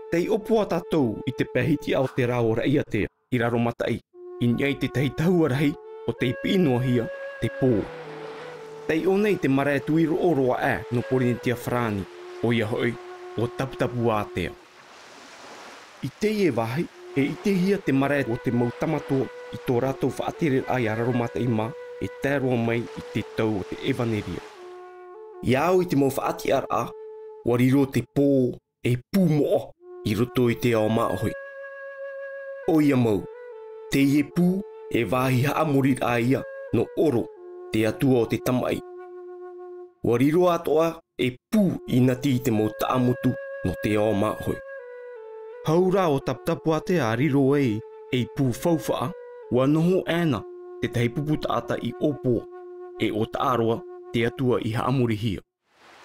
Tei opua tātou I te pehiti au te rao raia te I raro matai. I ngai te tahi tahuarahi o te ipinoa hia te pō. Tei o nei te marea tuiro o roa no Porinitia Frani o ia hoi o taputapu ātea. I te ie wahi I te hia te marea o te mautamato I tō rātou whaatere ai a raro matai mā e tēroa mai I te tau o te Evaneria. I au I te mau whaati ara wariro te pō e pūmoa I roto I te ao maohoi. O ia mau, te ie pū e wahi haamorir a ia no oro te atua o te tamai. Wariro atoa e pū I nati I te mau taamutu no te ao maohoi. Haura o taputapu a te ariro e pū whauwha, ua noho ana te teipupu taata I opoa e o taaroa te atua I haamuri hia.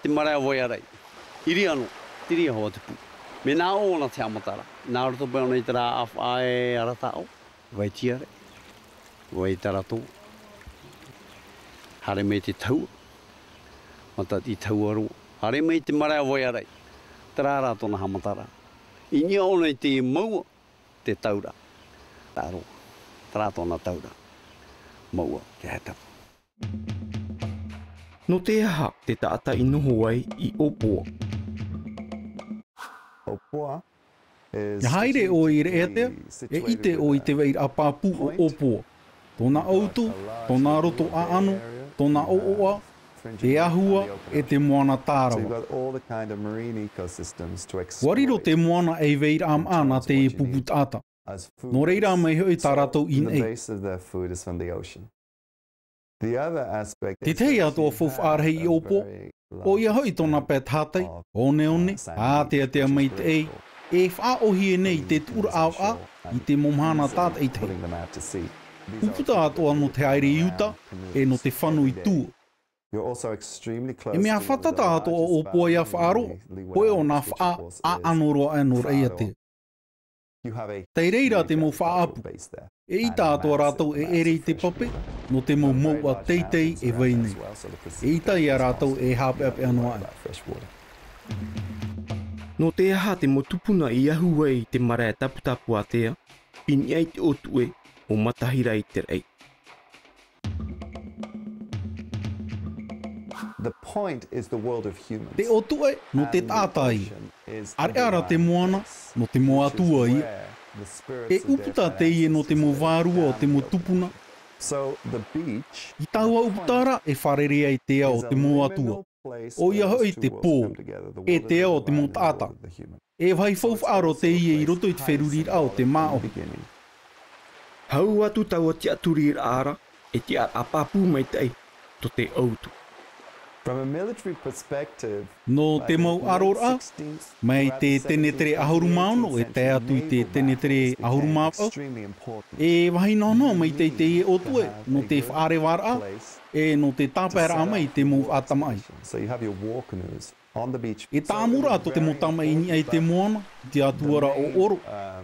Te marea voi arai, iri anō, tiri hoa te pū. Me nā ona te amatara, nā roto pēo nei te rā awhae aratao, vai tiare, vai tarato. Hare mei te taua, mata I taua roa. Hare mei te marea voi arai, te rā rā tōna hamatara. I nia ona I te maua, te taura. Tā roa, te rā tōna taura. Maua, te haitapu. No te aha te taata I noho ai I opoa. Ia haere o I reetea, e ite o I te weir a pāpū o opoa. Tōna autu, tōna roto a ano, tōna ooa, te ahua e te moana tārawa. Wariro te moana e weir am ana te e pupu tāta. No reira mai hoi tā rātou in ei. Te tei atoa fof ārhei I opoa, o ia hoi tōna pēt hātai, one, ātea mai te ei, e whaohi e nei te tura au a, I te momhana tāta I te. Uputa atoa no te aere iuta, e no te whanu I tua. E mea whatata atoa o opoa ia whaaro, koe o nā wha a anoroa anor eia te. Tei reira te mo whaapu, e I tātua rātou e ere I te pape, no te mo moua teitei e wainei. E ita I a rātou e hāpeape anoa ai. No te aha te mo tupuna I ahua I te marea taputapu atea, I niai te otue o matahira I te rei. Te otue no te tātai, are ara te moana no te mo atua I. E uputa te ie no te mo vārua o te mo tupuna. I taua uputara e wharerea I te ao te mo atua. O ia hoi te pō, e te ao te mo tāta. E vai whauwhaaro te ie I roto I te wherurir ao te māohi. Hau atu taua te aturir ara, e te apapū mai tei, to te autu. No te mau arora, mai te tenetere ahurumauno, e te atu I te tenetere ahurumau, e wahi nono mai te ie otue, no te whaare wara, e no te tāpera amai te mau atamai. E tāmura ato te mo tamai ni ai te moana, te atuara o oro,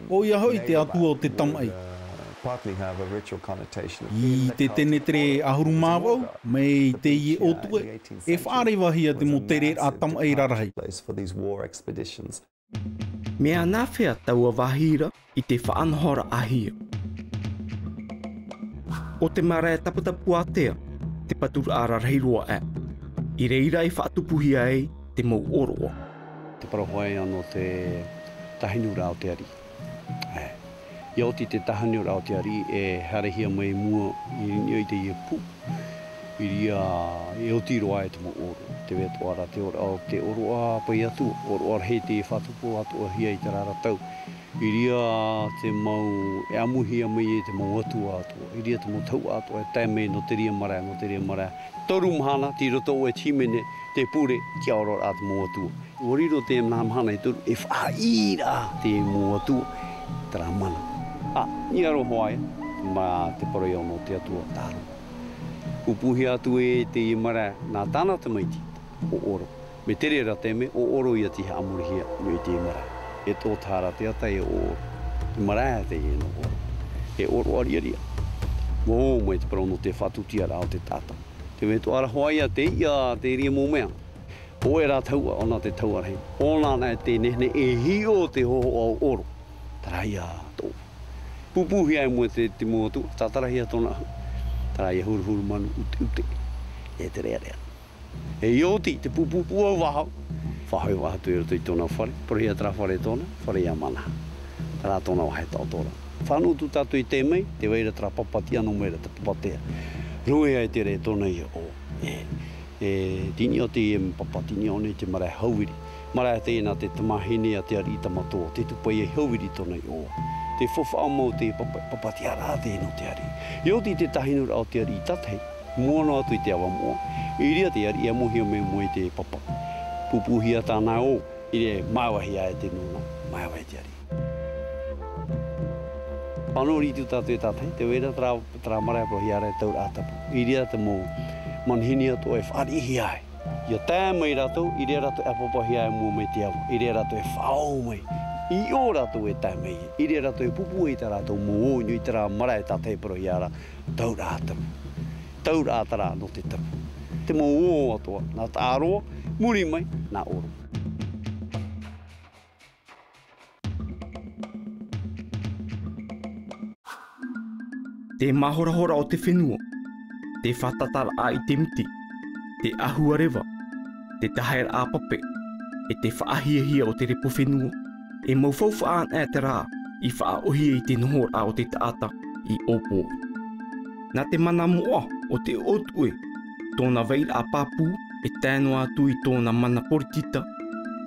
o ia hoi te atua o te tamai. I te tenetere ahurumawau, mei te ie otue, e whaare wahia te mo tere a tamai rarahi. Mea nāwhea taua wahira I te whaanhora ahia. O te marea taputapu atea, te patura ararahi roa e. I reira I whaatupuhia ei te mau oroa. Te parahoai anō te tahinura o te ari. Ia oti te tahanura o te ari e harehia mai mua I te ie pū. I ria e oti roa e te mo oro. Te weto ara te ora o te oro a pai atu. Oro ar he te whatupu atu a hia I te rara tau. I ria te mau e amuhia mai e te mau atu atu. I ria te mau tau atu e tae mei no te ria marea, no te ria marea. Toru mahana, ti roto o e timene, te pure kia oro a te mau atu. Wariro te mna mahana I toru e whaira te mau atu. Tara mana. Ni aro hoaia, ma te paroi ono te atua tāro. Upuhi atu e te I mara nā tāna te maiti o oro. Me tere ra te me o oro ia te haamurihia no I te mara. E tō tāra te atai o oro. I mara te e no oro. E oro ariaria. Mō mai te parau no te whatutia rao te tāta. Te me tō ara hoaia te ia te ria mō mea. O e rā taua ona te taua rei. Ona nei te nehne e hio te hoho au oro. Taraia tō. Pupuhi ai mua te mua tu, tatarahia tōna hu. Taraia huru manu ute. E te rea. E ioti te pupupu au wahau. Whahau waha tu e rotoi tōna whare. Porihia tara whare tōna, whare ia mana. Tara tōna wahe tau tōra. Whanu tu tātu i te mei, te weira tara papati anu meira te papatea. Rui ai te re tōna i o. Tini o te papatini o ne te marae hauiri. Marae tēnā te tamahine a te ari tamatoa, te tupai e hauiri tōna i o. Te whawha mau te papati ara tēnā te ari. Ioti te tahinura o te ari i tatei, moana atu i te awa moa. I ria te ari, ia mohia me moe te papa. Pupuhia tāna o, i rea maiwahi ai te nuna, maiwahi te ari. Ano ritu tātu e tātei, te wera tara marae prohi ara e taura atapu. I ria te mō manhini atu e wharihi ai. Ia tēmei rātou, i rea rātou e papahi ai mua mei te awa. I rea rātou e whao mei. I o rātou e tēmei. I rea rātou e pupu e tā rātou mō ōnyu i tara marae tātei prohi ara taura atapu. Taura atara no te tapu. Te mō o atua, nā tā aroa, muri mai, nā oro. Te mahorahora o te whenua, te whatatara a i te miti, te ahua rewa, te tahaira a pape, e te whaahiahia o te repo whenua, e mauwhauwha an e te rā, i whaaohia i te nohora o te taata i opo. Nā te mana moa o te otue, tōna veira a papu, e tēnoa atu i tōna mana poritita,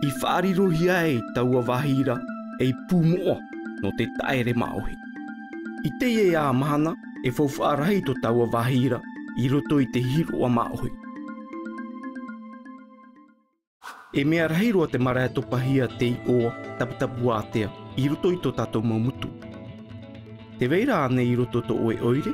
i whaarirohi ai taua wahira, e i pū moa no te taere maohi. I te e a mahana, e whauwhaarahi to taua wahira, i roto i te hiro a maohi. E mea rahiroa te marae topahia te i oa taputapu atea, i roto i to tatou maumutu. Te veira ane i roto to oe oire,